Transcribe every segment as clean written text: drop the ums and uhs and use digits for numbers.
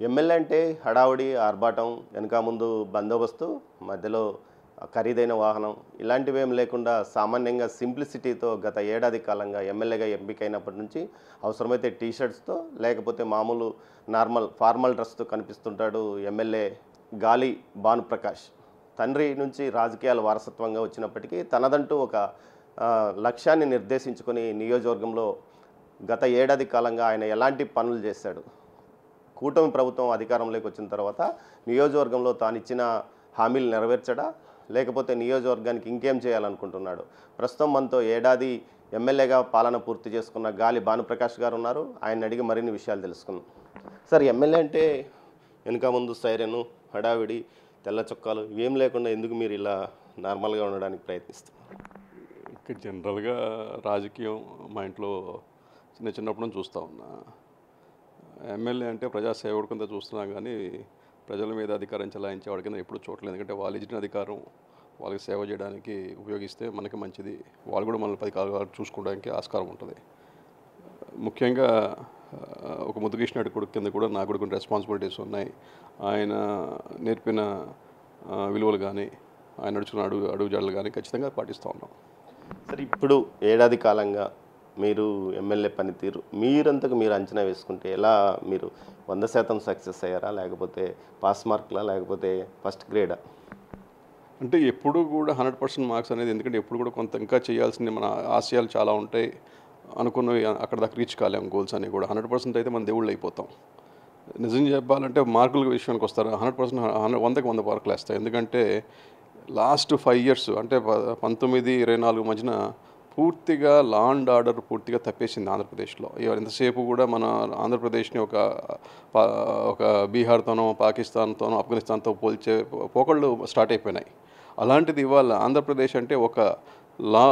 MLA అంటే హడావుడి, ఆర్భాటం, వెనక ముందు బందోబస్తు, మధ్యలో ఖరీదైన వాహనం ఇలాంటివేం లేకుండా సామాన్యంగా సింప్లిసిటీతో గత ఏడాది కాలంగా ఎమ్మెల్యేగా ఎంపికైనప్పటి నుంచి అవసరమైతే టీ షర్ట్స్తో లేకపోతే మామూలు నార్మల్ ఫార్మల్ డ్రెస్తో కనిపిస్తుంటాడు ఎమ్మెల్యే గాలి భానుప్రకాష్. తండ్రి నుంచి రాజకీయాల వారసత్వంగా వచ్చినప్పటికీ తనదంటూ ఒక లక్ష్యాన్ని నిర్దేశించుకొని నియోజకవర్గంలో గత ఏడాది కాలంగా ఆయన ఎలాంటి పనులు చేశాడు, కూటమి ప్రభుత్వం అధికారంలోకి వచ్చిన తర్వాత నియోజకవర్గంలో తాను ఇచ్చిన హామీలు నెరవేర్చడా లేకపోతే నియోజకవర్గానికి ఇంకేం చేయాలనుకుంటున్నాడు? ప్రస్తుతం మనతో ఏడాది ఎమ్మెల్యేగా పాలన పూర్తి చేసుకున్న గాలి భానుప్రకాష్ గారు ఉన్నారు. ఆయన అడిగి మరిన్ని విషయాలు తెలుసుకుందాం. సార్, ఎమ్మెల్యే అంటే వెనుక ముందు సైరను, హడావిడి, తెల్ల చొక్కాలు ఏం లేకుండా ఎందుకు మీరు ఇలా నార్మల్గా ఉండడానికి ప్రయత్నిస్తున్నారు? ఇంకా జనరల్గా రాజకీయం మా ఇంట్లో చిన్నప్పటి నుంచి చూస్తూ ఉన్నా. ఎమ్మెల్యే అంటే ప్రజాసేవకుడి కింద చూస్తున్నాం, కానీ ప్రజల మీద అధికారం చెలాయించేవాడి కింద ఎప్పుడు చూడలేదు. ఎందుకంటే వాళ్ళు ఇచ్చిన అధికారం వాళ్ళకి సేవ చేయడానికి ఉపయోగిస్తే మనకి మంచిది, వాళ్ళు కూడా మనల్ని 10 కాలాలు చూసుకోవడానికి ఆస్కారం ఉంటుంది. ముఖ్యంగా ఒక ముద్దుకృష్ణుడి కొడుకు కింద కూడా నాకు కూడా కొన్ని రెస్పాన్సిబిలిటీస్ ఉన్నాయి. ఆయన నేర్పిన విలువలు కానీ ఆయన నడుచుకున్న అడుగుజాడలు కానీ ఖచ్చితంగా పాటిస్తూ ఉన్నాం. సరే, ఇప్పుడు ఏడాది కాలంగా మీరు ఎమ్మెల్యే పనితీరు మీరంతకు మీరు అంచనా వేసుకుంటే ఎలా? మీరు 100% సక్సెస్ అయ్యారా, లేకపోతే పాస్ మార్కులా, లేకపోతే ఫస్ట్ గ్రేడా? అంటే ఎప్పుడు కూడా 100% మార్క్స్ అనేది, ఎందుకంటే ఎప్పుడు కూడా కొంత ఇంకా చేయాల్సింది, మన ఆశయాలు చాలా ఉంటాయి, అనుకున్నవి అక్కడ దాకా రీచ్ కాలేము. గోల్స్ అని కూడా 100% అయితే మన దేవుళ్ళు అయిపోతాం. నిజం చెప్పాలంటే మార్కుల విషయానికి వస్తారు 100% 100కి 100 మార్కులు వేస్తాయి. ఎందుకంటే లాస్ట్ 5 ఇయర్స్ అంటే 19-24 మధ్యన పూర్తిగా లా అండ్ ఆర్డర్ పూర్తిగా తప్పేసింది ఆంధ్రప్రదేశ్లో. ఎంతసేపు కూడా మన ఆంధ్రప్రదేశ్ని ఒక బీహార్తోనో, పాకిస్తాన్తోనో, ఆఫ్ఘనిస్తాన్తో పోల్చే పోకళ్ళు స్టార్ట్ అయిపోయినాయి. అలాంటిది ఇవాళ ఆంధ్రప్రదేశ్ అంటే ఒక లా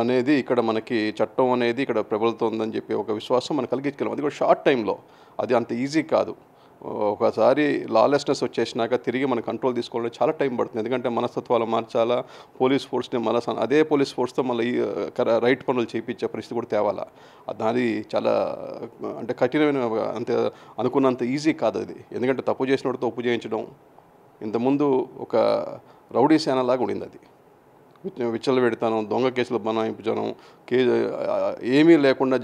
అనేది, ఇక్కడ మనకి చట్టం అనేది ఇక్కడ ప్రబలుతోందని చెప్పి ఒక విశ్వాసం మనం కలిగించగలం. అది కూడా షార్ట్ టైంలో. అది అంత ఈజీ కాదు. ఒకసారి లాలెస్నెస్ వచ్చేసినాక తిరిగి మన కంట్రోల్ తీసుకోవడానికి చాలా టైం పడుతుంది. ఎందుకంటే మనస్తత్వాలు మార్చాలా, పోలీస్ ఫోర్స్ని మళ్ళీ అదే పోలీస్ ఫోర్స్తో మళ్ళీ రైట్ పనులు చేయించే పరిస్థితి కూడా తేవాలా. అది చాలా అంటే కఠినమైన, అంత అనుకున్నంత ఈజీ కాదు అది. ఎందుకంటే తప్పు చేసినోడితో ఒప్పు చేయించడం, ఇంతకుముందు ఒక రౌడీ సేనలాగా ఉండింది అది. విచ్చలు పెడతాను, దొంగ కేసులు బనాయించడం, ఏమీ లేకుండా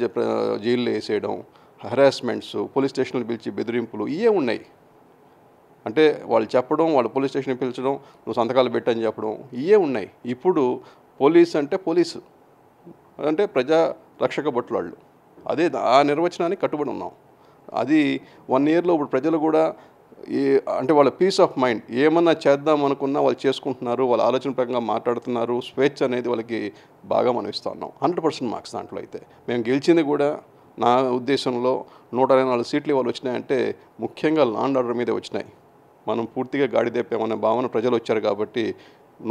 జైల్లో వేసేయడం, హెరాస్మెంట్స్, పోలీస్ స్టేషన్లు పిలిచి బెదిరింపులు ఇవే ఉన్నాయి. అంటే వాళ్ళు చెప్పడం, వాళ్ళు పోలీస్ స్టేషన్కి పిలిచడం, నువ్వు సంతకాలు పెట్టని చెప్పడం ఇవే ఉన్నాయి. ఇప్పుడు పోలీస్ అంటే పోలీసు అంటే ప్రజా రక్షక భటులు, అదే ఆ నిర్వచనానికి కట్టుబడి ఉన్నాం. అది 1 ఇయర్లో ఇప్పుడు ప్రజలు కూడా అంటే వాళ్ళ పీస్ ఆఫ్ మైండ్, ఏమన్నా చేద్దాం అనుకున్నా వాళ్ళు చేసుకుంటున్నారు, వాళ్ళ ఆలోచన ప్రకారంగా మాట్లాడుతున్నారు. స్వేచ్ఛ అనేది వాళ్ళకి బాగా మనం ఇస్తూ ఉన్నాం. 100% మార్క్స్ దాంట్లో. అయితే మేము గెలిచింది కూడా నా ఉద్దేశంలో 124 సీట్లు ఇవాళ వచ్చినాయంటే ముఖ్యంగా లా అండ్ ఆర్డర్ మీదే వచ్చినాయి. మనం పూర్తిగా గాడి తెప్పామనే భావన ప్రజలు వచ్చారు కాబట్టి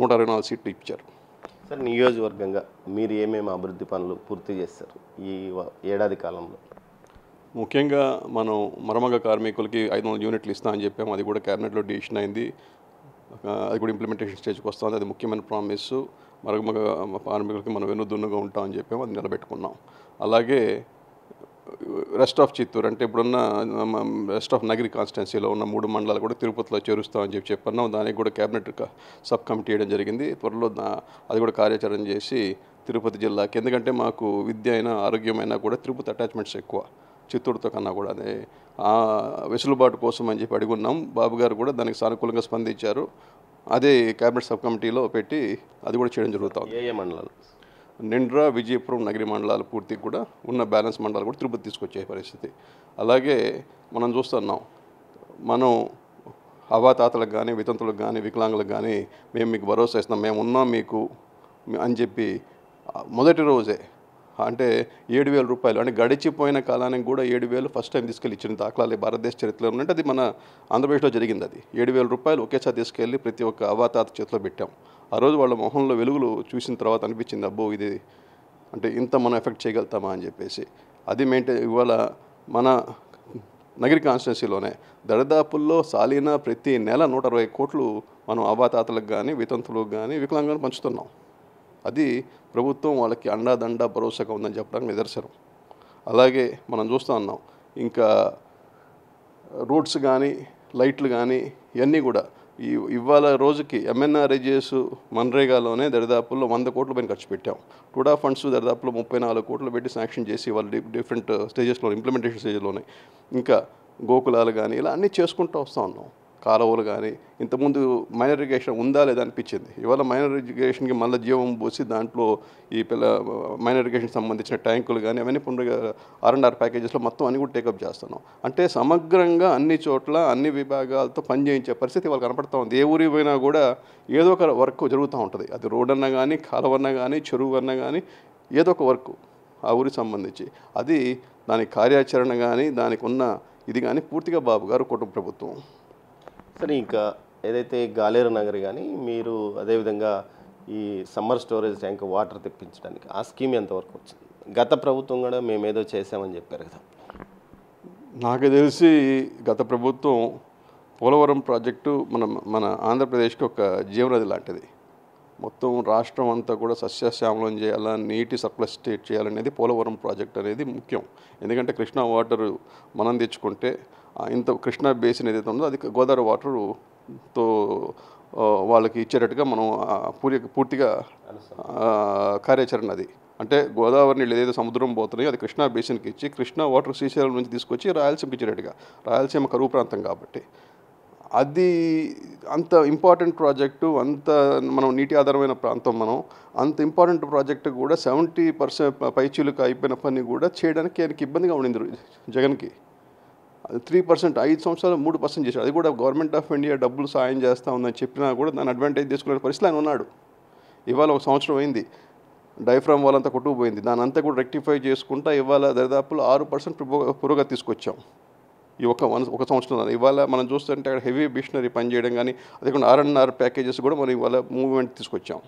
124 సీట్లు ఇచ్చారు. సార్, నియోజకవర్గంగా మీరు ఏమేమి అభివృద్ధి పనులు పూర్తి చేస్తారు ఈ ఏడాది కాలంలో? ముఖ్యంగా మనం మరమగ కార్మికులకి 500 యూనిట్లు ఇస్తామని చెప్పాము. అది కూడా క్యాబినెట్లో డిసిషన్ అయింది. అది కూడా ఇంప్లిమెంటేషన్ స్టేజ్కి వస్తుంది. అది ముఖ్యమైన ప్రామిస్. మరమగ కార్మికులకి మనం వెన్నుదన్నుగా ఉంటామని చెప్పాము. అది నిలబెట్టుకున్నాం. అలాగే రెస్ట్ ఆఫ్ చిత్తూరు అంటే ఇప్పుడున్న రెస్ట్ ఆఫ్ నగరి కాన్స్టిట్యున్సీలో ఉన్న 3 మండలాలు కూడా తిరుపతిలో చేరుస్తామని చెప్పన్నాం. దానికి కూడా క్యాబినెట్ సబ్ కమిటీ వేయడం జరిగింది. త్వరలో అది కూడా కార్యాచరణ చేసి తిరుపతి జిల్లాకి, ఎందుకంటే మాకు విద్య అయినా ఆరోగ్యమైనా కూడా తిరుపతి అటాచ్మెంట్స్ ఎక్కువ చిత్తూరుతో కన్నా కూడా. అదే ఆ వెసులుబాటు కోసం అని చెప్పి అడుగున్నాం. బాబు గారు కూడా దానికి సానుకూలంగా స్పందించారు. అదే క్యాబినెట్ సబ్ కమిటీలో పెట్టి అది కూడా చేయడం జరుగుతుంది. ఏ మండలాలు? నిండ్రా, విజయపురం, నగరి మండలాలు పూర్తి కూడా ఉన్న బ్యాలెన్స్ మండలాలు కూడా తిరుపతి తీసుకొచ్చే పరిస్థితి. అలాగే మనం చూస్తున్నాం, మనం అవాతాతలకు కానీ, వితంతులకు కానీ, వికలాంగులకు కానీ మేము మీకు భరోసా ఇస్తున్నాం, మేము ఉన్నాం మీకు అని చెప్పి మొదటి రోజే అంటే 7,000 రూపాయలు, అంటే గడిచిపోయిన కాలానికి కూడా 7,000 ఫస్ట్ టైం తీసుకెళ్ళి ఇచ్చిన దాఖలాలు భారతదేశ చరిత్రలో ఉన్నట్టు. అది మన ఆంధ్రప్రదేశ్లో జరిగింది. అది 7,000 రూపాయలు ఒకేసారి తీసుకెళ్ళి ప్రతి ఒక్క అవాతాత చేతిలో పెట్టాం. ఆ రోజు వాళ్ళ మొహంలో వెలుగులు చూసిన తర్వాత అనిపించింది, అబ్బో ఇది అంటే ఇంత మనం ఎఫెక్ట్ చేయగలుగుతామా అని చెప్పేసి. అది ఇవాళ మన నగరి కాన్స్టిట్యున్సీలోనే దరిదాపుల్లో సాలీనా ప్రతి నెల 120 కోట్లు మనం అవాతాతలకు కానీ, వితంతులకు కానీ, వికలాంగులకు పంచుతున్నాం. అది ప్రభుత్వం వాళ్ళకి అండాదండ భరోసాగా ఉందని చెప్పడానికి నిదర్శనం. అలాగే మనం చూస్తూ ఉన్నాం, ఇంకా రోడ్స్ కానీ లైట్లు కానీ ఇవన్నీ కూడా ఇవాళ రోజుకి ఎంఎన్ఆర్ఈజీఎస్ మన్రేగాలోనే దరిదాపుల్లో 100 కోట్ల పైన ఖర్చు పెట్టాం. టుడా ఫండ్స్ దరిదాపులో 34 కోట్లు పెట్టి శాంక్షన్ చేసి వాళ్ళు డిఫరెంట్ స్టేజెస్లో ఇంప్లిమెంటేషన్ స్టేజ్లోనే ఇంకా గోకులాలు కానీ ఇలా అన్నీ చేసుకుంటూ వస్తూ ఉన్నాం. కాలువలు కానీ ఇంతకుముందు మైనర్ ఇరిగేషన్ ఉందా లేదా అనిపించింది. ఇవాళ మైనర్ ఇరిగేషన్కి మళ్ళీ జీవం పోసి దాంట్లో ఈ మైనర్ ఇరిగేషన్కి సంబంధించిన ట్యాంకులు కానీ అవన్నీ R&R ప్యాకేజెస్లో మొత్తం అన్ని కూడా టేకప్ చేస్తున్నాం. అంటే సమగ్రంగా అన్ని చోట్ల అన్ని విభాగాలతో పనిచేయించే పరిస్థితి వాళ్ళు కనపడతా ఉంది. ఏ ఊరి పోయినా కూడా ఏదో ఒక వర్క్ జరుగుతూ ఉంటుంది. అది రోడ్ అన్నా కానీ కాలువ అన్నా కానీ చెరువు అన్నా కానీ ఏదో ఒక వర్క్ ఆ ఊరికి సంబంధించి అది దాని కార్యాచరణ కానీ దానికి ఉన్న ఇది కానీ పూర్తిగా బాబు గారు కుటుంబ ప్రభుత్వం. సరే, ఇంకా ఏదైతే గాలేరు నగర్ కానీ మీరు అదేవిధంగా ఈ సమ్మర్ స్టోరేజ్ ట్యాంక్ వాటర్ తెప్పించడానికి ఆ స్కీమ్ ఎంతవరకు వచ్చింది? గత ప్రభుత్వం కూడా మేమేదో చేసామని చెప్పారు కదా. నాకు తెలిసి గత ప్రభుత్వం పోలవరం ప్రాజెక్టు మన ఆంధ్రప్రదేశ్కి ఒక జీవనది లాంటిది. మొత్తం రాష్ట్రం అంతా కూడా సస్యశ్యామలం చేయాలా, నీటి సర్ప్లస్ స్టేట్ చేయాలనేది పోలవరం ప్రాజెక్ట్ అనేది ముఖ్యం. ఎందుకంటే కృష్ణా వాటర్ మనం తెచ్చుకుంటే ఇంత కృష్ణా బేసిన్ ఏదైతే ఉందో అది గోదావరి వాటర్తో వాళ్ళకి ఇచ్చేటట్టుగా మనం పూర్తిగా కార్యాచరణ అది. అంటే గోదావరి నీళ్ళు ఏదైతే సముద్రం పోతున్నాయో అది కృష్ణా బేసిన్కి ఇచ్చి కృష్ణా వాటర్ శ్రీశైలం నుంచి తీసుకొచ్చి రాయలసీమకి ఇచ్చేటట్టుగా. రాయలసీమ కరువు ప్రాంతం కాబట్టి అది అంత ఇంపార్టెంట్ ప్రాజెక్టు, అంత మనం నీటి ఆధారమైన ప్రాంతం. మనం అంత ఇంపార్టెంట్ ప్రాజెక్టు కూడా 70% పైచీలకు అయిపోయిన పని కూడా చేయడానికి ఆయనకి ఇబ్బందిగా ఉండింది జగన్కి. 3%, 5 సంవత్సరాలు 3% చేశాడు. అది కూడా గవర్నమెంట్ ఆఫ్ ఇండియా డబ్బులు సాయం చేస్తూ ఉందని చెప్పినా కూడా దాన్ని అడ్వాంటేజ్ తీసుకునే పరిస్థితి ఆయన ఉన్నాడు. ఇవాళ 1 సంవత్సరం అయింది, డైఫ్రామ్ వాళ్ళంతా కొట్టుకుపోయింది. దాని అంతా కూడా రెక్టిఫై చేసుకుంటా ఇవాళ దరిదాపులో 6% పురోగతి తీసుకొచ్చాం ఈ ఒక సంవత్సరం. ఇవాళ మనం చూస్తుంటే అక్కడ హెవీ మిషనరీ పనిచేయడం కానీ అదే కాకుండా R&R ప్యాకేజెస్ కూడా మనం ఇవాళ మూవ్మెంట్ తీసుకొచ్చాం.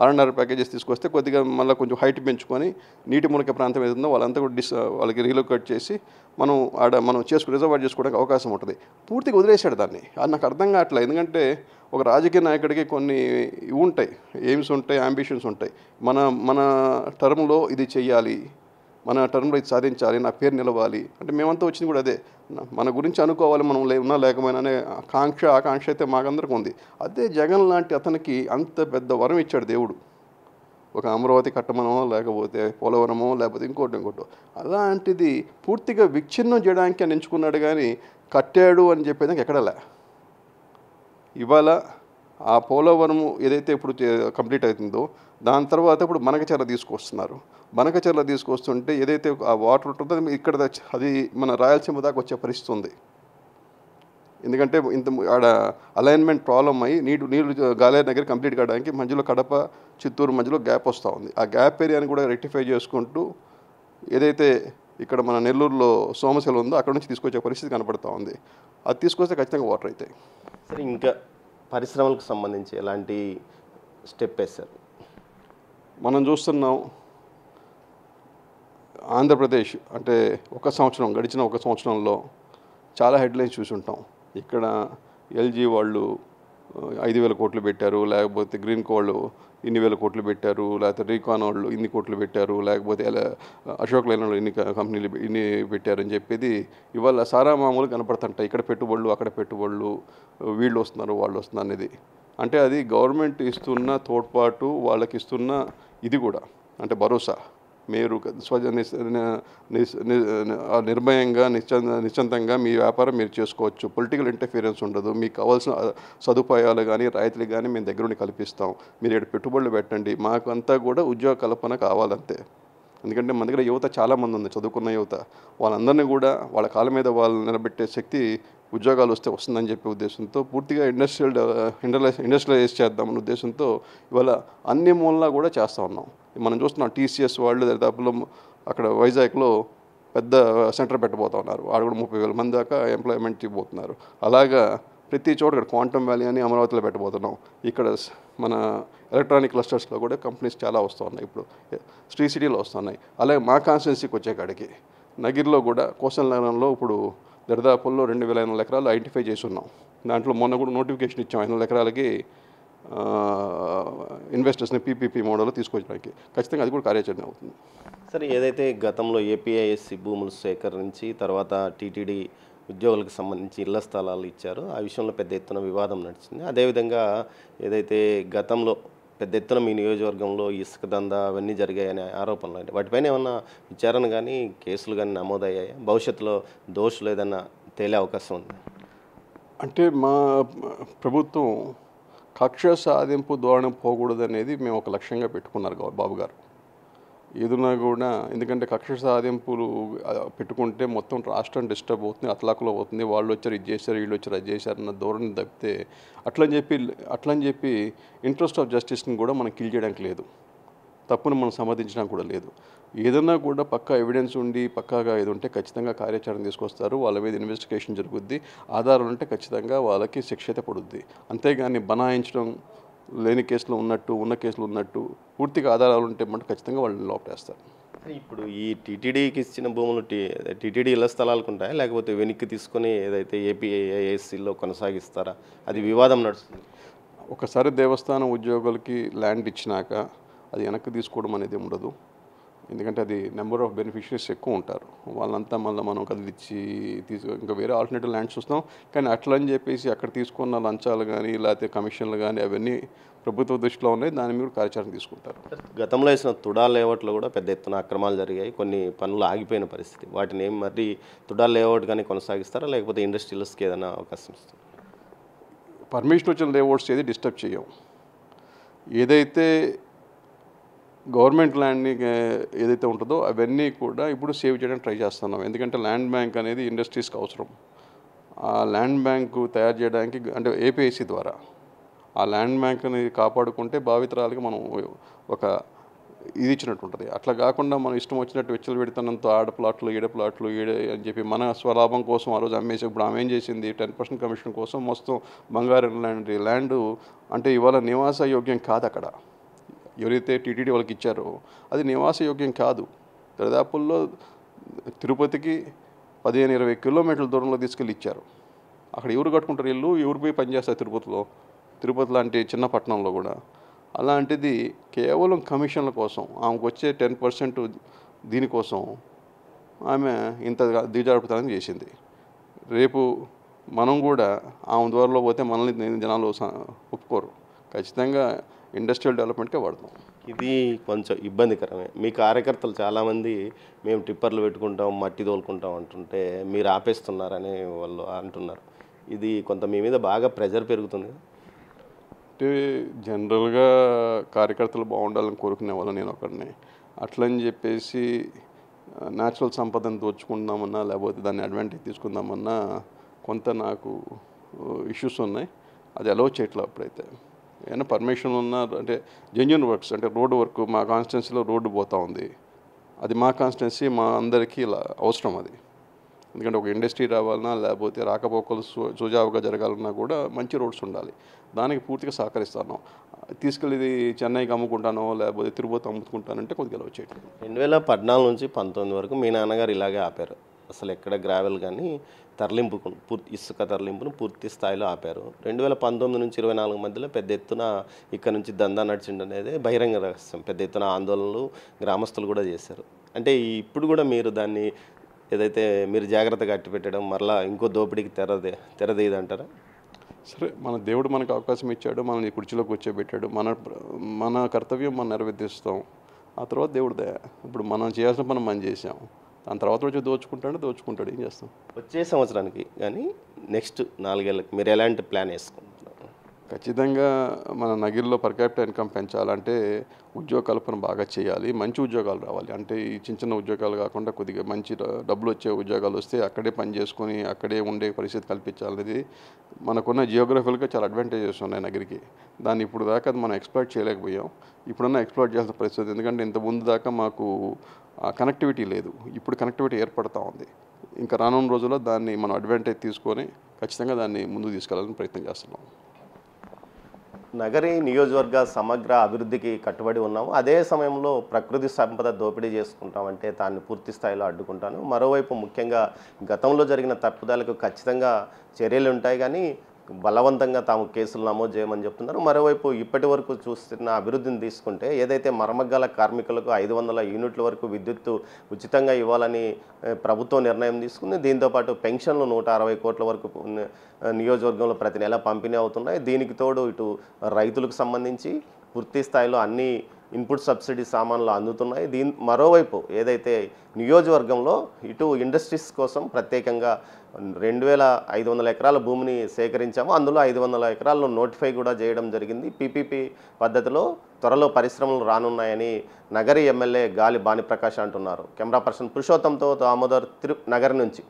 R&R ప్యాకేజెస్ తీసుకొస్తే కొద్దిగా మళ్ళీ కొంచెం హైట్ పెంచుకొని నీటి మునక ప్రాంతం ఏదైతుందో వాళ్ళంతా కూడా వాళ్ళకి రీలొకేట్ చేసి మనం మనం రిజర్వాయర్ చేసుకోవడానికి అవకాశం ఉంటుంది. పూర్తిగా వదిలేశాడు దాన్ని. అది నాకు అర్థం కావట్లేదు. ఎందుకంటే ఒక రాజకీయ నాయకుడికి కొన్ని ఇవి ఉంటాయి, ఎయిమ్స్ ఉంటాయి, అంబిషన్స్ ఉంటాయి. మన టర్మ్లో ఇది చెయ్యాలి, మన టర్మ్లో ఇది సాధించాలి, నా పేరు నిలవాలి అంటే మేమంతా వచ్చింది కూడా అదే. మన గురించి అనుకోవాలి, మనం ఉన్నా లేకపోయినా అనే ఆకాంక్ష అయితే మాకందరికీ ఉంది. అదే జగన్ లాంటి అతనికి అంత పెద్ద వరం ఇచ్చాడు దేవుడు. ఒక అమరావతి కట్టమనో లేకపోతే పోలవరమో లేకపోతే ఇంకోటో అలాంటిది పూర్తిగా విచ్ఛిన్నం చేయడానికి అని ఎంచుకున్నాడు. కానీ కట్టాడు అని చెప్పేదానికి ఎక్కడలే. ఇవాళ ఆ పోలవరము ఏదైతే ఇప్పుడు కంప్లీట్ అవుతుందో దాని తర్వాత ఇప్పుడు బనకచెర్ల తీసుకొస్తున్నారు. బనకచెర్ల తీసుకొస్తుంటే ఏదైతే ఆ వాటర్ ఉంటుందో ఇక్కడ అది మన రాయలసీమ దాకా వచ్చే పరిస్థితి ఉంది. ఎందుకంటే ఆడ అలైన్మెంట్ ప్రాబ్లం అయ్యి నీళ్ళు గాలేరు నగర్ కంప్లీట్ కావడానికి మధ్యలో కడప చిత్తూరు మధ్యలో గ్యాప్ వస్తూ ఉంది. ఆ గ్యాప్ ఏరియాని కూడా రెక్టిఫై చేసుకుంటూ ఏదైతే ఇక్కడ మన నెల్లూరులో సోమశిల ఉందో అక్కడ నుంచి తీసుకొచ్చే పరిస్థితి కనపడుతూ ఉంది. అది తీసుకొస్తే ఖచ్చితంగా వాటర్ అవుతాయి. సరే, ఇంకా పరిశ్రమలకు సంబంధించి ఎలాంటి స్టెప్ వేశారు? మనం చూస్తున్నాం ఆంధ్రప్రదేశ్ అంటే గడిచిన ఒక సంవత్సరంలో చాలా హెడ్లైన్స్ చూసుంటాం. ఇక్కడ ఎల్జీ వాళ్ళు 5,000 కోట్లు పెట్టారు, లేకపోతే గ్రీన్ వాళ్ళు ఇన్ని వేల కోట్లు పెట్టారు, లేకపోతే రీకాన్ వాళ్ళు ఇన్ని కోట్లు పెట్టారు, లేకపోతే అశోక్ లైన్ వాళ్ళు కంపెనీలు ఇన్ని పెట్టారని చెప్పేది ఇవాళ సారా మామూలు కనపడుతుంటాయి. ఇక్కడ పెట్టుబడులు అక్కడ పెట్టుబడులు, వీళ్ళు వస్తున్నారు వాళ్ళు వస్తున్నారు అనేది. అంటే అది గవర్నమెంట్ ఇస్తున్న తోడ్పాటు, వాళ్ళకి ఇస్తున్న ఇది కూడా అంటే భరోసా. మీరు నిర్భయంగా నిశ్చింతంగా మీ వ్యాపారం మీరు చేసుకోవచ్చు, పొలిటికల్ ఇంటర్ఫీరెన్స్ ఉండదు, మీకు కావాల్సిన సదుపాయాలు కానీ రాయితీలు కానీ మేము దగ్గరుండి కల్పిస్తాం, మీరు ఇక్కడ పెట్టుబడులు పెట్టండి, మాకు అంతా కూడా ఉద్యోగ కల్పన కావాలంతే. ఎందుకంటే మన దగ్గర యువత చాలామంది ఉంది, చదువుకున్న యువత. వాళ్ళందరినీ కూడా వాళ్ళ కాళ్ళ మీద వాళ్ళు నిలబెట్టే శక్తి ఉద్యోగాలు వస్తుందని చెప్పే ఉద్దేశంతో పూర్తిగా ఇండస్ట్రియలైజ్ చేద్దామనే ఉద్దేశంతో ఇవాళ అన్ని మూలలా కూడా చేస్తూ ఉన్నాం. మనం చూస్తున్నాం TCS వాళ్ళు దాదాపులో అక్కడ వైజాగ్లో పెద్ద సెంటర్ పెట్టబోతూ ఉన్నారు. ఆడ కూడా 30,000 మంది దాకా ఎంప్లాయ్మెంట్ ఇవ్వబోతున్నారు. అలాగా ప్రతి చోట ఇక్కడ క్వాంటమ్ వ్యాలీ అని అమరావతిలో పెట్టబోతున్నాం. ఇక్కడ మన ఎలక్ట్రానిక్ క్లస్టర్స్లో కూడా కంపెనీస్ చాలా వస్తూ ఉన్నాయి. ఇప్పుడు శ్రీ సిటీలో వస్తున్నాయి. అలాగే మా కాన్స్టిట్యున్సీకి వచ్చే కాడికి నగిరిలో కూడా కోస్టల్ నగరంలో ఇప్పుడు దరిదాపుల్లో 2,500 ఎకరాలు ఐడెంటిఫై చేసి ఉన్నాం. దాంట్లో మొన్న కూడా నోటిఫికేషన్ ఇచ్చాం 500 ఎకరాలకి ఇన్వెస్టర్స్ని PPP మోడల్లో తీసుకొచ్చడానికి. ఖచ్చితంగా అది కూడా కార్యాచరణ అవుతుంది. సరే, ఏదైతే గతంలో APISC భూములు సేకరించి తర్వాత TTD ఉద్యోగులకు సంబంధించి ఇళ్ల స్థలాలు ఇచ్చారు. ఆ విషయంలో పెద్ద ఎత్తున వివాదం నడిచింది. అదేవిధంగా ఏదైతే గతంలో పెద్ద ఎత్తున మీ నియోజకవర్గంలో ఇసుక దందా అవన్నీ జరిగాయనే ఆరోపణలు అంటే వాటిపైన ఏమన్నా విచారణ కానీ కేసులు కానీ నమోదయ్యాయి? భవిష్యత్తులో దోషులు ఏదన్నా తేలే అవకాశం ఉంది? అంటే మా ప్రభుత్వం కక్ష సాధింపు ధోరణి పోకూడదనేది మేము ఒక లక్ష్యంగా పెట్టుకున్నారు బాబు గారు. ఏదున్నా కూడా ఎందుకంటే కక్ష సాధింపులు పెట్టుకుంటే మొత్తం రాష్ట్రం డిస్టర్బ్ అవుతుంది, అతలాకులో అవుతుంది. వాళ్ళు వచ్చారు ఇది చేశారు, వీళ్ళు వచ్చారు అది చేశారు అన్న ధోరణి తప్పితే అట్లని చెప్పి ఇంట్రెస్ట్ ఆఫ్ జస్టిస్ని కూడా మనం కిల్ చేయడానికి లేదు, తప్పును మనం సమర్థించడానికి కూడా లేదు. ఏదన్నా కూడా పక్కా ఎవిడెన్స్ ఉండి పక్కాగా ఇది ఉంటే ఖచ్చితంగా కార్యాచరణ తీసుకొస్తారు, వాళ్ళ మీద ఇన్వెస్టిగేషన్ జరుగుద్ది, ఆధారాలు ఉంటే ఖచ్చితంగా వాళ్ళకి శిక్ష అయితే పడుద్ది. అంతేగాని బనాయించడం, లేని కేసులు ఉన్నట్టు ఉన్న కేసులు ఉన్నట్టు పూర్తిగా ఆధారాలు ఉంటే మటు ఖచ్చితంగా వాళ్ళని లోపేస్తారు. ఇప్పుడు ఈ టీటీడీకి ఇచ్చిన భూములు టీటీడీ ఇళ్ల స్థలాలకు ఉంటాయా, లేకపోతే వెనక్కి తీసుకొని ఏదైతే ఏపీఐఏఎస్సీలో కొనసాగిస్తారా? అది వివాదం నడుస్తుంది. ఒకసారి దేవస్థానం ఉద్యోగులకి ల్యాండ్ ఇచ్చినాక అది వెనక్కి తీసుకోవడం అనేది ఉండదు. ఎందుకంటే అది నెంబర్ ఆఫ్ బెనిఫిషరీస్ ఎక్కువ ఉంటారు, వాళ్ళంతా మళ్ళీ మనం కదిలిచ్చి ఇంకా వేరే ఆల్టర్నేటివ్ ల్యాండ్స్ చూస్తాం. కానీ అట్లా అని చెప్పేసి అక్కడ తీసుకున్న లంచాలు కానీ లేకపోతే కమిషన్లు కానీ అవన్నీ ప్రభుత్వ దృష్టిలో ఉన్నాయి, దాని మీద కార్యాచరణ తీసుకుంటారు. గతంలో వేసిన తుడా లేఅవుట్లో కూడా పెద్ద ఎత్తున అక్రమాలు జరిగాయి, కొన్ని పనులు ఆగిపోయిన పరిస్థితి. వాటిని ఏం మరి తుడా లేఅవుట్ కానీ కొనసాగిస్తారా, లేకపోతే ఇండస్ట్రియలిస్ట్కి ఏదైనా అవకాశం ఇస్తారా? పర్మిషన్ వచ్చిన లేఅవుట్స్ ఏది డిస్టర్బ్ చేయం. ఏదైతే గవర్నమెంట్ ల్యాండ్ని ఏదైతే ఉంటుందో అవన్నీ కూడా ఇప్పుడు సేవ్ చేయడానికి ట్రై చేస్తున్నాం. ఎందుకంటే ల్యాండ్ బ్యాంక్ అనేది ఇండస్ట్రీస్కి అవసరం. ఆ ల్యాండ్ బ్యాంకు తయారు చేయడానికి అంటే ఏపీఐసి ద్వారా ఆ ల్యాండ్ బ్యాంక్ని కాపాడుకుంటే భావితరాలకి మనం ఒక ఇది ఇచ్చినట్టు ఉంటుంది. అట్లా కాకుండా మనం ఇష్టం వచ్చినట్టు వెచ్చలు పెడుతున్నంత ఆడ ప్లాట్లు ఈడ అని చెప్పి మన స్వలాభం కోసం ఆ రోజు అమ్మేసి ఇప్పుడు ఆమె ఏం చేసింది 10% కమిషన్ కోసం మొత్తం బంగారం ల్యాండ్ అంటే ఇవాళ నివాస యోగ్యం కాదు. అక్కడ ఎవరైతే టీటీడీ వాళ్ళకి ఇచ్చారో అది నివాస యోగ్యం కాదు. దరిదాపుల్లో తిరుపతికి 15-20 కిలోమీటర్ల దూరంలో తీసుకెళ్ళి ఇచ్చారు. అక్కడ ఎవరు కట్టుకుంటారు ఇల్లు, ఎవరు పోయి పనిచేస్తారు తిరుపతి లాంటి చిన్న పట్టణంలో కూడా. అలాంటిది కేవలం కమిషన్ల కోసం ఆమెకు వచ్చే 10% దీనికోసం ఆమె ఇంత దిగజారుపుతనం చేసింది. రేపు మనం కూడా ఆమె ద్వారాలో పోతే మనల్ని జనాలు ఒప్పుకోరు. ఖచ్చితంగా ఇండస్ట్రియల్ డెవలప్మెంట్కే వాడతాం. ఇది కొంచెం ఇబ్బందికరమే. మీ కార్యకర్తలు చాలామంది మేము టిప్పర్లు పెట్టుకుంటాం, మట్టి తోలుకుంటాం అంటుంటే మీరు ఆపేస్తున్నారని వాళ్ళు అంటున్నారు. ఇది కొంత మీ మీద బాగా ప్రెజర్ పెరుగుతుంది. అంటే జనరల్గా కార్యకర్తలు బాగుండాలని కోరుకునే వాళ్ళు నేను ఒకరిని. అట్లని చెప్పేసి న్యాచురల్ సంపదను దోచుకుందామన్నా లేకపోతే దాన్ని అడ్వాంటేజ్ తీసుకుందామన్నా కొంత నాకు ఇష్యూస్ ఉన్నాయి. అది అలౌ చేయట్లేదు. అప్పుడైతే ఏమైనా పర్మిషన్ ఉన్నా అంటే జెన్యూన్ వర్క్స్ అంటే రోడ్డు వర్క్ మా కాన్స్టిట్యున్సీలో రోడ్డు పోతూ ఉంది. అది మా కాన్స్టిట్యున్సీ మా అందరికీ ఇలా అవసరం అది. ఎందుకంటే ఒక ఇండస్ట్రీ రావాలన్నా లేకపోతే రాకపోకలు సుజావుగా జరగాలన్నా కూడా మంచి రోడ్స్ ఉండాలి. దానికి పూర్తిగా సహకరిస్తాను. తీసుకెళ్ళి చెన్నైకి అమ్ముకుంటానో లేకపోతే తిరుపతి అమ్ముకుంటానంటే కొద్దిగా అలౌ చేయట్లేదు. 2014 నుంచి 19 వరకు మీ నాన్నగారు ఇలాగే ఆపారు. అసలు ఎక్కడ గ్రావెల్ కానీ ఇసుక తరలింపును పూర్తి స్థాయిలో ఆపారు. 2019 నుంచి 24 మధ్యలో పెద్ద ఎత్తున ఇక్కడ నుంచి దందా నడిచిండనేది బహిరంగ రహస్యం. పెద్ద ఎత్తున ఆందోళనలు గ్రామస్తులు కూడా చేశారు. అంటే ఇప్పుడు కూడా మీరు దాన్ని ఏదైతే మీరు జాగ్రత్తగా అట్టిపెట్టడం మరలా ఇంకో దోపిడీకి తెరదేదంటారా? సరే, మన దేవుడు మనకు అవకాశం ఇచ్చాడు, మనల్ని కుర్చీలో కూర్చోబెట్టాడు. మన కర్తవ్యం మనం నెరవేర్తిస్తాం. ఆ తర్వాత దేవుడు దయ. ఇప్పుడు మనం చేయాల్సిన పని మనం చేసాం. దాని తర్వాత వచ్చి దోచుకుంటాడు. ఏం చేస్తాం? వచ్చే సంవత్సరానికి కానీ నెక్స్ట్ 4 ఏళ్ళకి మీరు ఎలాంటి ప్లాన్ వేసుకుంటున్నారు? ఖచ్చితంగా మన నగిరిలో పర్ క్యాపిటల్ ఇన్కమ్ పెంచాలంటే ఉద్యోగ కల్పన బాగా చేయాలి. మంచి ఉద్యోగాలు రావాలి. అంటే ఈ చిన్న ఉద్యోగాలు కాకుండా కొద్దిగా మంచి డబ్బులు వచ్చే ఉద్యోగాలు వస్తే అక్కడే పని చేసుకొని అక్కడే ఉండే పరిస్థితి కల్పించాలనేది మనకున్న జియోగ్రఫికల్గా చాలా అడ్వాంటేజెస్ ఉన్నాయి నగిరికి. దాన్ని ఇప్పుడు దాకా మనం ఎక్స్ప్లోర్ చేయలేకపోయాం. ఇప్పుడన్నా ఎక్స్ప్లోర్ చేయాల్సిన పరిస్థితి. ఎందుకంటే ఇంత ముందు దాకా మాకు కనెక్టివిటీ లేదు. ఇప్పుడు కనెక్టివిటీ ఏర్పడుతూ ఉంది. ఇంకా రానున్న రోజుల్లో దాన్ని మనం అడ్వాంటేజ్ తీసుకొని ఖచ్చితంగా దాన్ని ముందుకు తీసుకెళ్లాలని ప్రయత్నం చేస్తున్నాం. నగరి నియోజకవర్గ సమగ్ర అభివృద్ధికి కట్టుబడి ఉన్నాము. అదే సమయంలో ప్రకృతి సంపద దోపిడీ చేసుకుంటామంటే దాన్ని పూర్తి స్థాయిలో అడ్డుకుంటాను. మరోవైపు ముఖ్యంగా గతంలో జరిగిన తప్పుదాలకు ఖచ్చితంగా చర్యలు ఉంటాయి, కానీ బలవంతంగా తాము కేసులు నమోదు చేయమని చెప్తున్నారు. మరోవైపు ఇప్పటి వరకు చూస్తున్న అభివృద్ధిని తీసుకుంటే ఏదైతే మరమగ్గాల కార్మికులకు 500 యూనిట్ల వరకు విద్యుత్తు ఉచితంగా ఇవ్వాలని ప్రభుత్వం నిర్ణయం తీసుకుంది. దీంతోపాటు పెన్షన్లు 160 కోట్ల వరకు నియోజకవర్గంలో ప్రతి నెల పంపిణీ అవుతున్నాయి. దీనికి తోడు ఇటు రైతులకు సంబంధించి పూర్తి స్థాయిలో అన్ని ఇన్పుట్ సబ్సిడీ సామాన్లు అందుతున్నాయి. మరోవైపు ఏదైతే నియోజకవర్గంలో ఇటు ఇండస్ట్రీస్ కోసం ప్రత్యేకంగా 2500 ఎకరాల భూమిని సేకరించాము. అందులో 500 ఎకరాలను నోటిఫై కూడా చేయడం జరిగింది. పీపీపీ పద్ధతిలో త్వరలో పరిశ్రమలు రానున్నాయని నగరి ఎమ్మెల్యే గాలి భానుప్రకాష్ అంటున్నారు. కెమెరా పర్సన్ పురుషోత్తంతో దామోదర్ నగర్ నుంచి.